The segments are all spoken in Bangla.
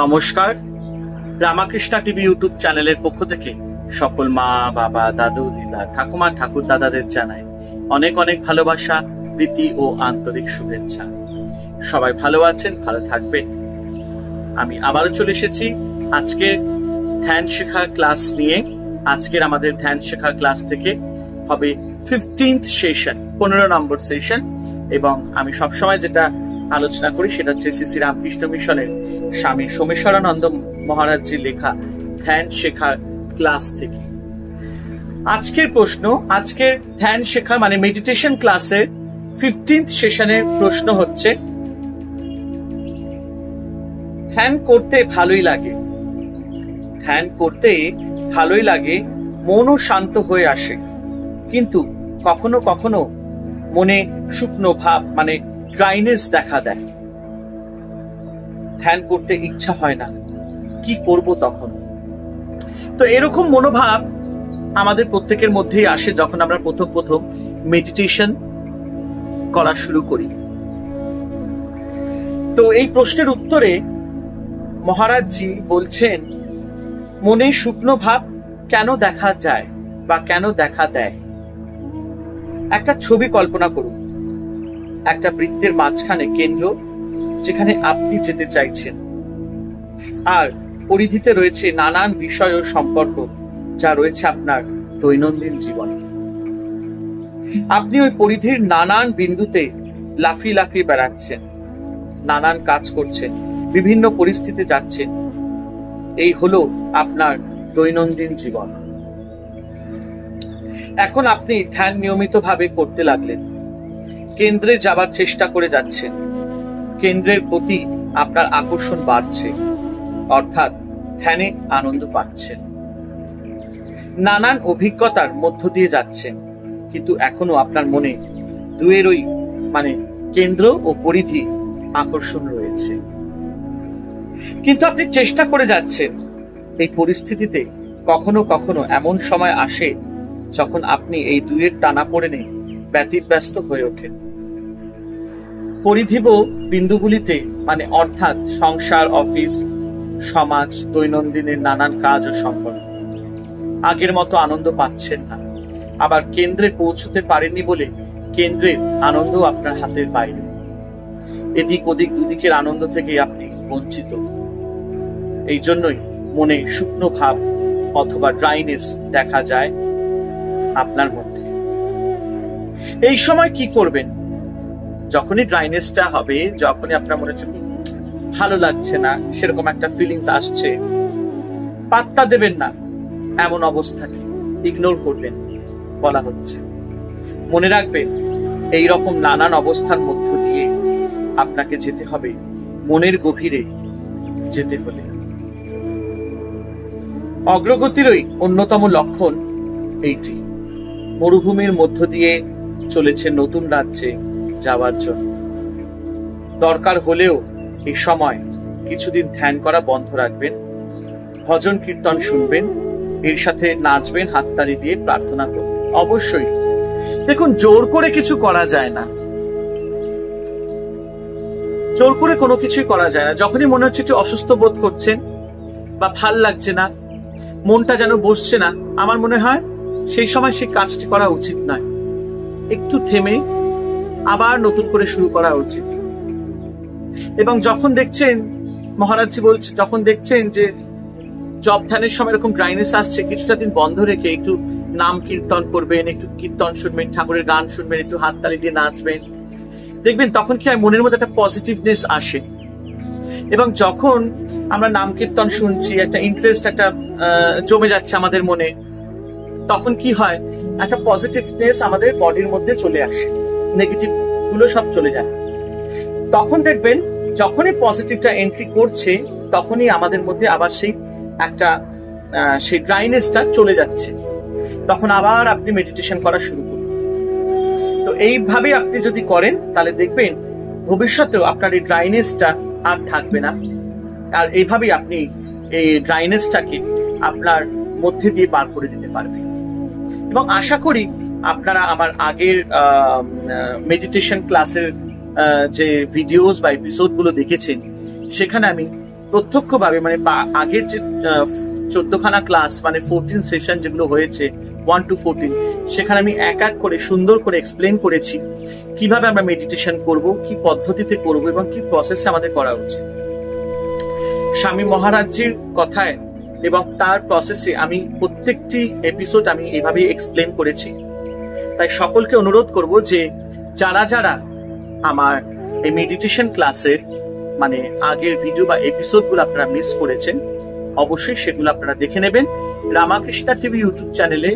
নমস্কার, রামাকৃষ্ণ টিভি ইউটিউব চ্যানেলের পক্ষ থেকে সকল মা, বাবা, দাদু, দিদা, ঠাকুমা, ঠাকুর দাদাদের জানাই অনেক অনেক ভালোবাসা, প্রীতি ও আন্তরিক শুভেচ্ছা। সবাই ভালো আছেন, ভালো থাকবেন। আমি আবারও চলে এসেছি আজকের ধ্যান শেখার ক্লাস নিয়ে। আজকের আমাদের ধ্যান শেখার ক্লাস থেকে হবে 15th সেশন, 15 নম্বর সেশন। এবং আমি সবসময় যেটা আলোচনা করি সেটা হচ্ছে শ্রী শ্রী রামকৃষ্ণ মিশনের স্বামী সোমেশ্বরানন্দ মহারাজজির লেখা ধ্যান শেখার ক্লাস থেকে। আজকের প্রশ্ন, আজকের ধ্যান শেখা মানে মেডিটেশন ক্লাসের 15th সেশনের প্রশ্ন হচ্ছে, ধ্যান করতে ভালোই লাগে, ধ্যান করতে ভালোই লাগে, মনও শান্ত হয়ে আসে, কিন্তু কখনো কখনো মনে শুকনো ভাব মানে ড্রাইনেস দেখা দেয়। ধ্যান করতে ইচ্ছা হয় না, কি করব তখন? তো এরকম মনোভাব আমাদের প্রত্যেকের মধ্যেই আসে যখন আমরা প্রথম মেডিটেশন করা শুরু করি। তো এই প্রশ্নের উত্তরে মহারাজজি বলছেন, মনে শুকনো ভাব কেন দেখা যায় বা কেন দেখা দেয়? একটা ছবি কল্পনা করুন, একটা বৃত্তের মাঝখানে কেন্দ্র যেখানে আপনি যেতে চাইছেন, আর পরিধিতে রয়েছে নানান বিষয় ও সম্পর্ক যা রয়েছে আপনার দৈনন্দিন জীবনে। আপনি ওই পরিধির নানান বিন্দুতে লাফিয়ে লাফিয়ে বেড়াচ্ছেন, নানান কাজ করছেন, বিভিন্ন পরিস্থিতিতে যাচ্ছেন। এই হলো আপনার দৈনন্দিন জীবন। এখন আপনি ধ্যান নিয়মিতভাবে করতে লাগলেন, কেন্দ্রে যাবার চেষ্টা করে যাচ্ছেন, কেন্দ্রের প্রতি আপনার আকর্ষণ বাড়ছে, অর্থাৎ ধ্যানে আনন্দ পাচ্ছেন, নানান অভিজ্ঞতার মধ্য দিয়ে যাচ্ছেন, কিন্তু এখনো আপনার মনে দুয়েরই মানে কেন্দ্র ও পরিধি আকর্ষণ রয়েছে। কিন্তু আপনি চেষ্টা করে যাচ্ছেন। এই পরিস্থিতিতে কখনো কখনো এমন সময় আসে যখন আপনি এই দুয়ের টানাপোড়েনে ব্যতিব্যস্ত হয়ে ওঠেন। পরিধিব বিন্দুগুলিতে মানে অর্থাৎ সংসার, অফিস, সমাজ, দৈনন্দিনের নানান কাজ ও সম্পর্ক আগের মতো আনন্দ পাচ্ছেন না। আবার কেন্দ্রে পৌঁছতে পারেননি বলে কেন্দ্রের আনন্দ আপনার হাতের বাইরে। এদিক ওদিক দুদিকের আনন্দ থেকে আপনি বঞ্চিত। এই জন্যই মনে শুকনো ভাব অথবা ড্রাইনেস দেখা যায় আপনার মধ্যে। এই সময় কি করবেন? যখনই ড্রাইনেসটা হবে, যখনই আপনার মনে হচ্ছে ভালো লাগছে না, সেরকম একটা ফিলিংস আসছে, পাত্তা দেবেন না। এমন অবস্থাকে ইগনোর করবেন বলা হচ্ছে। মনে রাখবেন, এই রকম নানান অবস্থার মধ্য দিয়ে আপনাকে যেতে হবে মনের গভীরে যেতে হলে। অগ্রগতিরই অন্যতম লক্ষণ এইটি। মরুভূমির মধ্য দিয়ে চলেছে নতুন রাজ্যে যাওয়ার জন্য। দরকার হলেও এই সময় কিছুদিন ধ্যান করা বন্ধ রাখবেন, ভজন কীর্তন শুনবেন, এর সাথে নাচবেন, হাততালি দিয়ে প্রার্থনা করবেন। অবশ্যই দেখুন, জোর করে কিছু করা যায় না, জোর করে কোনো কিছুই করা যায় না। যখনই মনে হচ্ছে একটু অসুস্থ বোধ করছেন বা ভাল লাগছে না, মনটা যেন বসছে না, আমার মনে হয় সেই সময় সেই কাজটি করা উচিত নয়। একটু থেমে আবার নতুন করে শুরু করা উচিত। এবং যখন দেখছেন, মহারাজজি বলছে, যখন দেখছেন যে জপ ধ্যানের সময় এরকম ড্রাইনেস আসছে, কিছুটা দিন বন্ধ রেখে একটু নাম কীর্তন করবেন, একটু কীর্তন শুনবেন, ঠাকুরের গান শুনবেন, একটু হাততালি দিয়ে নাচবেন। দেখবেন তখন কি হয়, মনের মধ্যে একটা পজিটিভনেস আসে। এবং যখন আমরা নাম কীর্তন শুনছি, একটা ইন্টারেস্ট একটা জমে যাচ্ছে আমাদের মনে, তখন কি হয়, একটা পজিটিভনেস আমাদের বডির মধ্যে চলে আসে, নেগেটিভ গুলো সব চলে যায়। তখন দেখবেন যখনই পজিটিভটা এন্ট্রি করছে, তখনই আমাদের মধ্যে আবার সেই একটা সেই ড্রাইনেসটা চলে যাচ্ছে। তখন আবার আপনি মেডিটেশন করা শুরু করুন। তো এইভাবে আপনি যদি করেন, তাহলে দেখবেন ভবিষ্যতেও আপনার এই ড্রাইনেসটা আর থাকবে না। আর এইভাবেই আপনি এই ড্রাইনেসটাকে আপনার মধ্যে দিয়ে পার করে দিতে পারবেন। এবং আশা করি আপনারা আমার আগের মেডিটেশন ক্লাসের যে ভিডিওস বা এপিসোড গুলো দেখেছেন, সেখানে আমি প্রত্যক্ষভাবে মানে আগের যে 14খানা ক্লাস মানে 14 সেশন যেগুলো হয়েছে 1 to 14, সেখানে আমি এক এক করে সুন্দর করে এক্সপ্লেন করেছি কিভাবে আমরা মেডিটেশন করব, কি পদ্ধতিতে করব এবং কি প্রসেসে আমাদের করা উচিত। স্বামী মহারাজজির কথায় এবং তার প্রসেসে আমি প্রত্যেকটি এপিসোড আমি এভাবে এক্সপ্লেন করেছি। তাই সকলকে অনুরোধ করব যে যারা যারা আমার এই মেডিটেশন ক্লাসের মানে আগের ভিডিও বা এপিসোড গুলো আপনারা মিস করেছেন, অবশ্যই সেগুলো আপনারা দেখে নেবেন রামাকৃষ্ণা টিভি ইউটিউব চ্যানেলে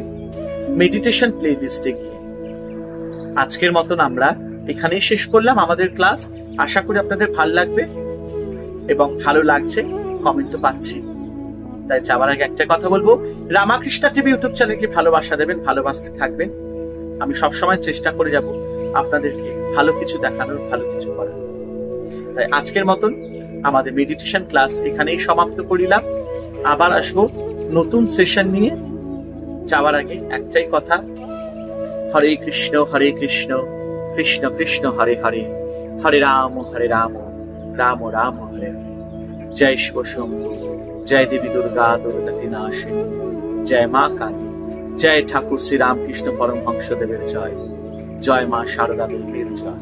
মেডিটেশন প্লে লিস্টে গিয়ে। আজকের মতন আমরা এখানেই শেষ করলাম আমাদের ক্লাস। আশা করি আপনাদের ভালো লাগবে এবং ভালো লাগছে কমেন্ট তো পাচ্ছি। তাই যাওয়ার আগে একটা কথা বলবো, রামাকৃষ্ণা টিভি ইউটিউব চ্যানেলকে ভালোবাসা দেবেন, ভালোবাসতে থাকবেন। আমি সবসময় চেষ্টা করে যাব আপনাদেরকে ভালো কিছু দেখানোর, ভালো কিছু করার। তাই আজকের মতন আমাদের মেডিটেশন ক্লাস এখানেই সমাপ্ত করিলাম। আবার আসবো নতুন সেশন নিয়ে। যাওয়ার আগে একটাই কথা, হরে কৃষ্ণ কৃষ্ণ কৃষ্ণ হরে হরে, হরে রাম রাম রাম হরে হরে। জয় শিব শম্ভু, জয় দেবী দুর্গা দুর্গতি নাশিনী, জয় মা কালী, জয় ঠাকুর শ্রী রামকৃষ্ণ পরমহংসদেবের জয়, জয় মা শারদা দেবীর জয়।